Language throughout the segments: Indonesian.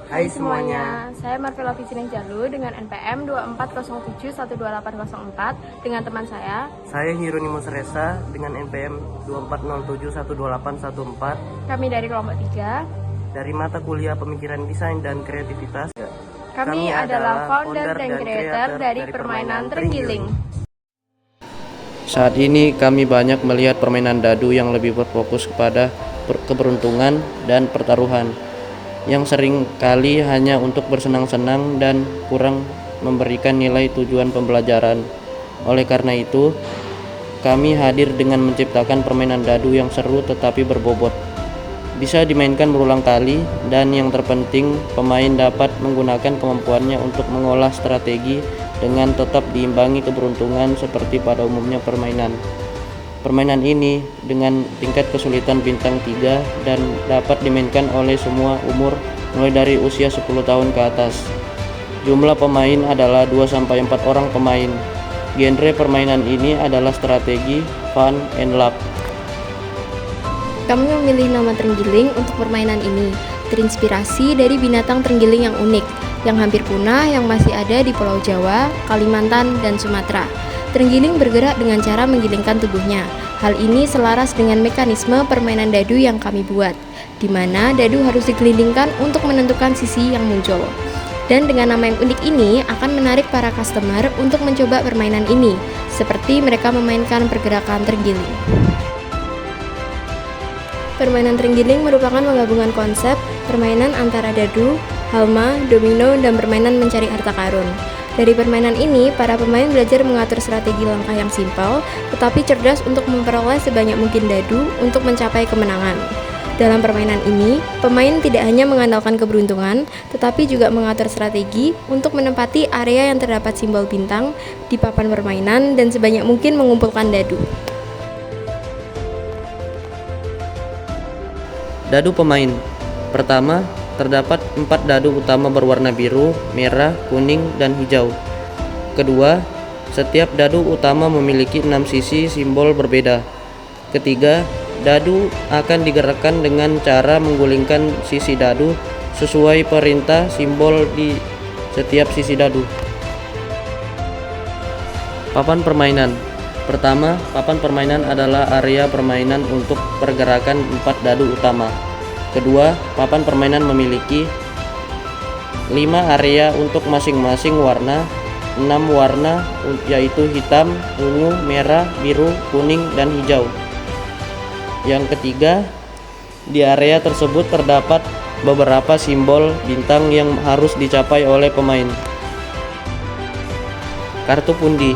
Hai semuanya, saya Marvela Fisineng Jalu dengan NPM 2407128804 dengan teman saya. Saya Hieronymus Resa dengan NPM 2407128814. Kami dari kelompok 3 dari mata kuliah Pemikiran Desain dan Kreativitas. Kami adalah founder dan creator dari permainan Terenggiling. Saat ini kami banyak melihat permainan dadu yang lebih berfokus kepada keberuntungan dan pertaruhan, yang sering kali hanya untuk bersenang-senang dan kurang memberikan nilai tujuan pembelajaran. Oleh karena itu, kami hadir dengan menciptakan permainan dadu yang seru tetapi berbobot, bisa dimainkan berulang kali, dan yang terpenting pemain dapat menggunakan kemampuannya untuk mengolah strategi dengan tetap diimbangi keberuntungan seperti pada umumnya permainan. Permainan ini dengan tingkat kesulitan bintang 3 dan dapat dimainkan oleh semua umur mulai dari usia 10 tahun ke atas. Jumlah pemain adalah 2-4 orang pemain. Genre permainan ini adalah strategi, fun, and luck. Kami memilih nama terenggiling untuk permainan ini, terinspirasi dari binatang terenggiling yang unik, yang hampir punah yang masih ada di Pulau Jawa, Kalimantan, dan Sumatera. Terenggiling bergerak dengan cara menggilingkan tubuhnya. Hal ini selaras dengan mekanisme permainan dadu yang kami buat, di mana dadu harus digelindingkan untuk menentukan sisi yang muncul. Dan dengan nama yang unik ini akan menarik para customer untuk mencoba permainan ini, seperti mereka memainkan pergerakan terenggiling. Permainan terenggiling merupakan penggabungan konsep permainan antara dadu, halma, domino, dan permainan mencari harta karun. Dari permainan ini, para pemain belajar mengatur strategi langkah yang simpel, tetapi cerdas untuk memperoleh sebanyak mungkin dadu untuk mencapai kemenangan. Dalam permainan ini, pemain tidak hanya mengandalkan keberuntungan, tetapi juga mengatur strategi untuk menempati area yang terdapat simbol bintang di papan permainan dan sebanyak mungkin mengumpulkan dadu. Dadu pemain. Pertama, terdapat 4 dadu utama berwarna biru, merah, kuning, dan hijau. Kedua, setiap dadu utama memiliki 6 sisi simbol berbeda. Ketiga, dadu akan digerakkan dengan cara menggulingkan sisi dadu sesuai perintah simbol di setiap sisi dadu. Papan permainan. Pertama, papan permainan adalah area permainan untuk pergerakan 4 dadu utama. Kedua, papan permainan memiliki 5 area untuk masing-masing warna, 6 warna yaitu hitam, ungu, merah, biru, kuning, dan hijau. Yang ketiga, di area tersebut terdapat beberapa simbol bintang yang harus dicapai oleh pemain. Kartu pundi.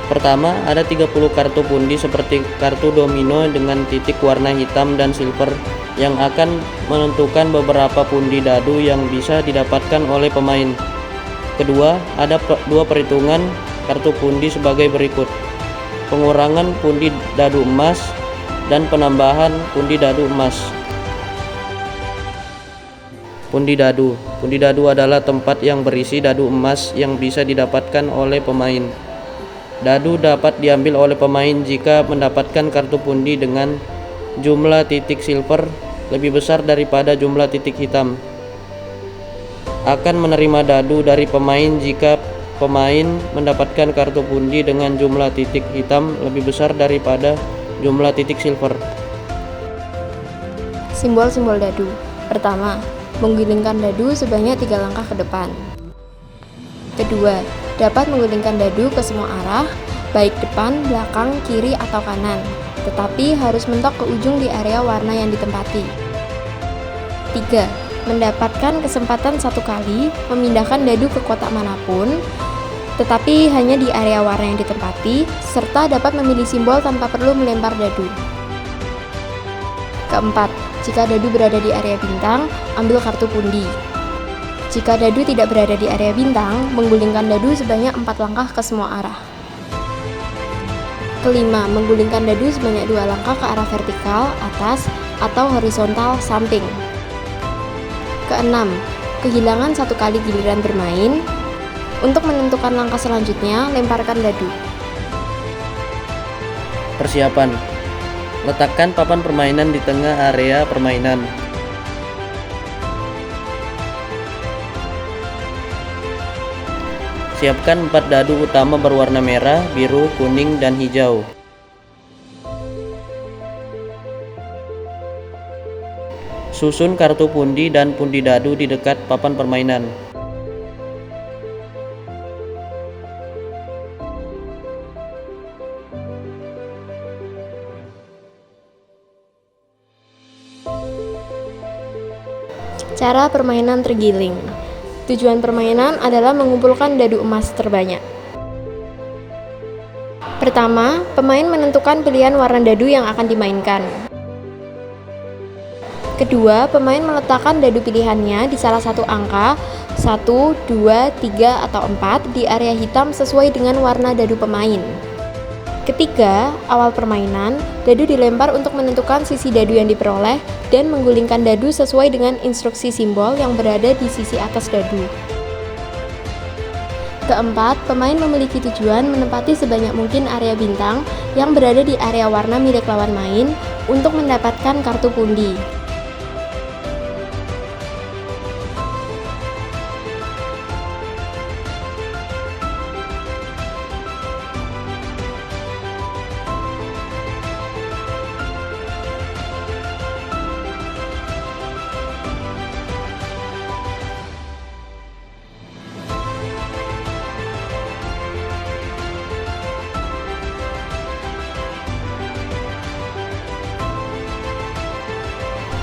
Pertama, ada 30 kartu pundi seperti kartu domino dengan titik warna hitam dan silver yang akan menentukan beberapa pundi dadu yang bisa didapatkan oleh pemain. Kedua, ada 2 perhitungan kartu pundi sebagai berikut: pengurangan pundi dadu emas dan penambahan pundi dadu emas. Pundi dadu. Pundi dadu adalah tempat yang berisi dadu emas yang bisa didapatkan oleh pemain. Dadu dapat diambil oleh pemain jika mendapatkan kartu pundi dengan jumlah titik silver lebih besar daripada jumlah titik hitam. Akan menerima dadu dari pemain jika pemain mendapatkan kartu pundi dengan jumlah titik hitam lebih besar daripada jumlah titik silver. Simbol-simbol dadu. Pertama, menggulingkan dadu sebanyak 3 langkah ke depan. Kedua, dapat menggulingkan dadu ke semua arah, baik depan, belakang, kiri, atau kanan, tetapi harus mentok ke ujung di area warna yang ditempati. 3. Mendapatkan kesempatan 1 kali memindahkan dadu ke kotak manapun, tetapi hanya di area warna yang ditempati, serta dapat memilih simbol tanpa perlu melempar dadu. Keempat, jika dadu berada di area bintang, ambil kartu pundi. Jika dadu tidak berada di area bintang, menggulingkan dadu sebanyak 4 langkah ke semua arah. Kelima, menggulingkan dadu sebanyak 2 langkah ke arah vertikal, atas, atau horizontal, samping. Keenam, kehilangan 1 kali giliran bermain. Untuk menentukan langkah selanjutnya, lemparkan dadu. Persiapan. Letakkan papan permainan di tengah area permainan. Siapkan 4 dadu utama berwarna merah, biru, kuning, dan hijau. Susun kartu pundi dan pundi dadu di dekat papan permainan. Cara permainan terenggiling. Tujuan permainan adalah mengumpulkan dadu emas terbanyak. Pertama, pemain menentukan pilihan warna dadu yang akan dimainkan. Kedua, pemain meletakkan dadu pilihannya di salah satu angka 1, 2, 3, atau 4 di area hitam sesuai dengan warna dadu pemain. Ketiga, awal permainan, dadu dilempar untuk menentukan sisi dadu yang diperoleh dan menggulingkan dadu sesuai dengan instruksi simbol yang berada di sisi atas dadu. Keempat, pemain memiliki tujuan menempati sebanyak mungkin area bintang yang berada di area warna milik lawan main untuk mendapatkan kartu pundi.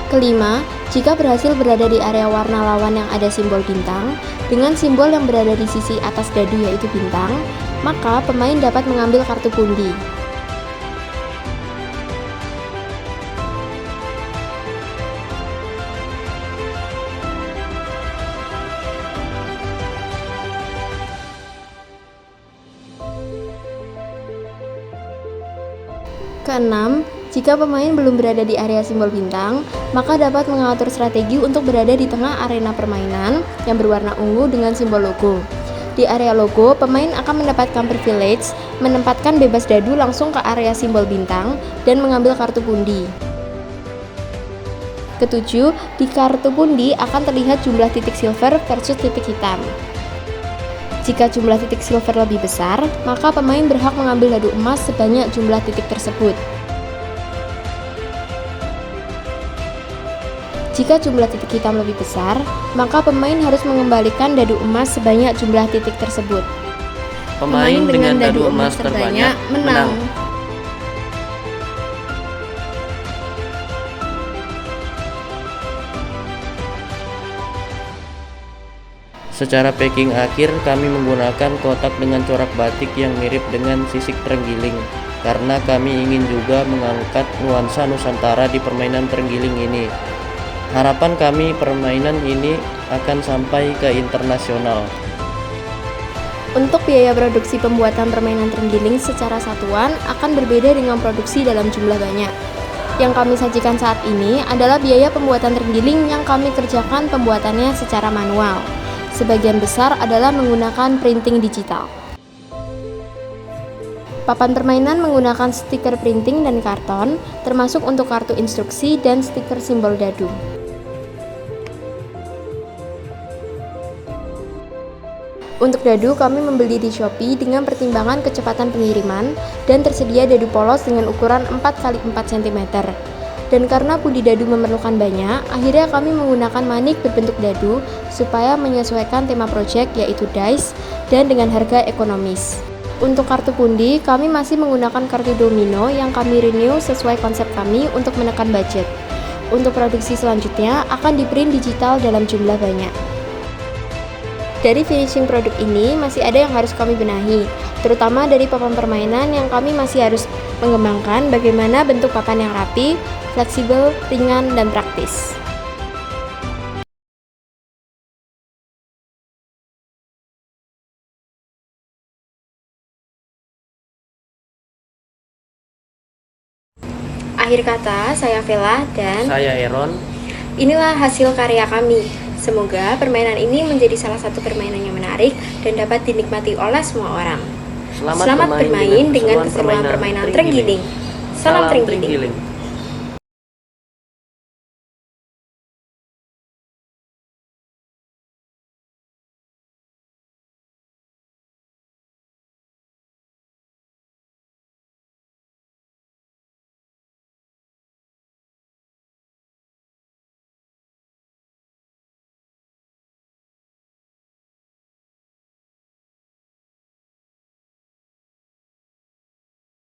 Kelima, jika berhasil berada di area warna lawan yang ada simbol bintang, dengan simbol yang berada di sisi atas dadu yaitu bintang, maka pemain dapat mengambil kartu pundi. Keenam, jika pemain belum berada di area simbol bintang, maka dapat mengatur strategi untuk berada di tengah arena permainan yang berwarna ungu dengan simbol logo. Di area logo, pemain akan mendapatkan privilege menempatkan bebas dadu langsung ke area simbol bintang dan mengambil kartu pundi. Ketujuh, di kartu pundi akan terlihat jumlah titik silver versus titik hitam. Jika jumlah titik silver lebih besar, maka pemain berhak mengambil dadu emas sebanyak jumlah titik tersebut. Jika jumlah titik hitam lebih besar, maka pemain harus mengembalikan dadu emas sebanyak jumlah titik tersebut. Pemain dengan dadu emas terbanyak menang. Secara packing akhir, kami menggunakan kotak dengan corak batik yang mirip dengan sisik terenggiling, karena kami ingin juga mengangkat nuansa Nusantara di permainan terenggiling ini. Harapan kami permainan ini akan sampai ke internasional. Untuk biaya produksi pembuatan permainan terenggiling secara satuan akan berbeda dengan produksi dalam jumlah banyak. Yang kami sajikan saat ini adalah biaya pembuatan terenggiling yang kami kerjakan pembuatannya secara manual. Sebagian besar adalah menggunakan printing digital. Papan permainan menggunakan stiker printing dan karton, termasuk untuk kartu instruksi dan stiker simbol dadu. Untuk dadu, kami membeli di Shopee dengan pertimbangan kecepatan pengiriman dan tersedia dadu polos dengan ukuran 4x4 cm. Dan karena pundi dadu memerlukan banyak, akhirnya kami menggunakan manik berbentuk dadu supaya menyesuaikan tema project yaitu dice dan dengan harga ekonomis. Untuk kartu pundi, kami masih menggunakan kartu domino yang kami renew sesuai konsep kami untuk menekan budget. Untuk produksi selanjutnya akan di-print digital dalam jumlah banyak. Dari finishing produk ini masih ada yang harus kami benahi, terutama dari papan permainan yang kami masih harus mengembangkan bagaimana bentuk papan yang rapi, fleksibel, ringan, dan praktis. Akhir kata, saya Vela dan Saya Aaron. inilah hasil karya kami. Semoga permainan ini menjadi salah satu permainan yang menarik dan dapat dinikmati oleh semua orang. Selamat bermain dengan keseruan permainan terenggiling. Salam terenggiling.